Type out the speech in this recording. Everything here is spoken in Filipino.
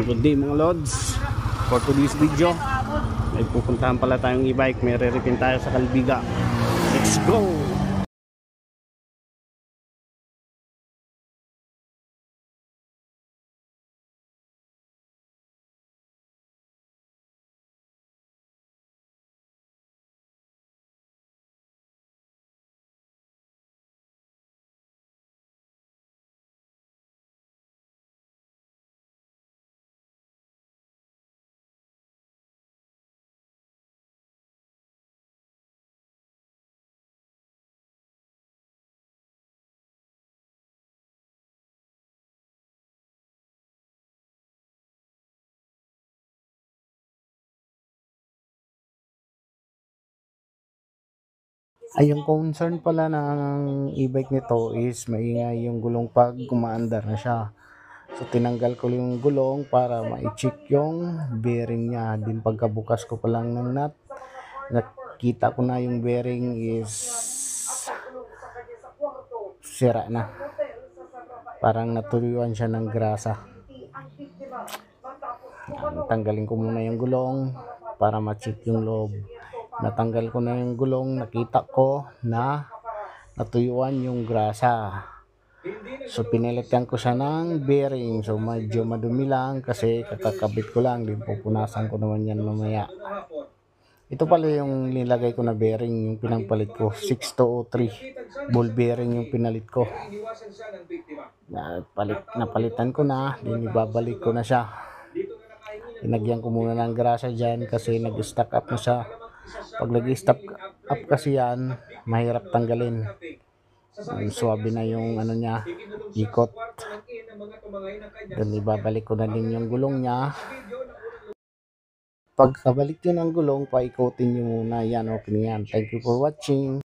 Good day mga lods. For today's video, may pupuntahan pala tayong e-bike. May re-repaint tayo sa Kalbiga. Let's go! Ay, yung concern pala ng e-bike nito is maingay yung gulong pag kumaandar na siya. So tinanggal ko yung gulong para ma-check yung bearing niya. Din pagkabukas ko pa lang ng nut, nakita ko na yung bearing is sira na. Parang natuyuan siya ng grasa. Tanggalin ko muna yung gulong para ma-check yung loob. Natanggal ko na yung gulong, nakita ko na natuyuan yung grasa. So pinalitan ko siya ng bearing. So medyo madumi lang kasi kakakabit ko lang. Din pupunasan ko naman yan mamaya. Ito pala yung nilagay ko na bearing, yung pinangpalit ko. 6203 ball bearing yung pinalit ko. Napalitan ko na, din ibabalik ko na siya. Inagyan ko muna ng grasa dyan kasi nag-stack up na siya. Pag nag-stack up kasi yan, mahirap tanggalin. Suwabe na yung ano niya, ikot. Then ibabalik ko na din yung gulong niya. Pagkabalik nyo ng gulong, paikotin nyo muna. Yan, okay na yan. Thank you for watching.